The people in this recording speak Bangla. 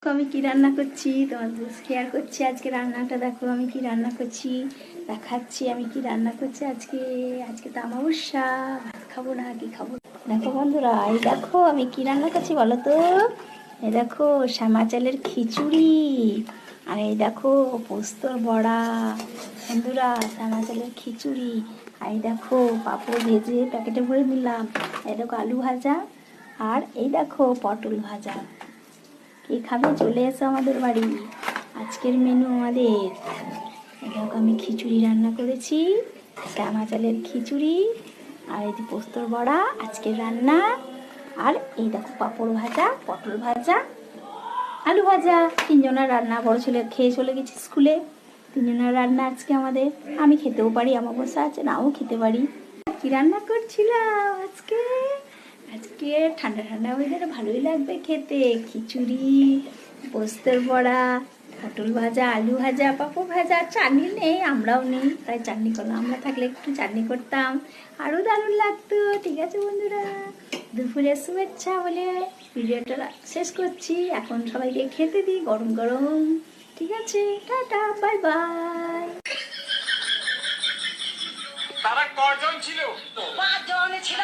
আমি কি রান্না করছি তোমাদের শেয়ার করছি। আজকে রান্নাটা দেখো, আমি কি রান্না করছি দেখাচ্ছি। আমি কি রান্না করছি আজকে। আজকে তো অমাবস্যা, ভাত খাবো না, কি খাবো দেখো বন্ধুরা। এই দেখো আমি কি রান্না করছি বলো তো। এই দেখো শ্যামা চালের খিচুড়ি, আর এই দেখো পোস্তর বড়া। বন্ধুরা শ্যামা চালের খিচুড়ি, আর এই দেখো পাঁপড় ভেজে প্যাকেটে ভরে নিলাম। এই দেখো আলু ভাজা, আর এই দেখো পটল ভাজা। কে খাবে চলে এসো আমাদের বাড়ি। আজকের মেনু আমাদের দেখো, আমি খিচুড়ি রান্না করেছি, শ্যামা চালের খিচুড়ি, আর এই যে পোস্তর বড়া আজকের রান্না, আর এই দেখো পাঁপড় ভাজা, পটল ভাজা, আলু ভাজা। তিনজনের রান্না, বড় ছেলে খেয়ে চলে গেছে স্কুলে। তিনজনের রান্না আজকে আমাদের। আমি খেতেও পারি, আমার অবস্থা আছে, নাও খেতে পারি। কি রান্না করছিলাম আজকে। আজকে ঠান্ডা ঠান্ডা ওয়েদারে ভালোই লাগবে খেতে। খিচুড়ি, পোস্তর বড়া, পটল ভাজা, আলু ভাজা, পাঁপড় ভাজা। চাটনি নেই, আমরাও নেই, তাই চাটনি করলাম। আমরা থাকলে একটু চাটনি করতাম, আরও দারুণ লাগতো। ঠিক আছে বন্ধুরা, দুপুরের শুভেচ্ছা বলে ভিডিওটা শেষ করছি। এখন সবাইকে খেতে দিই গরম গরম। ঠিক আছে, টাটা, বাই বাই। তারা কজন ছিল? 5 জন ছিল।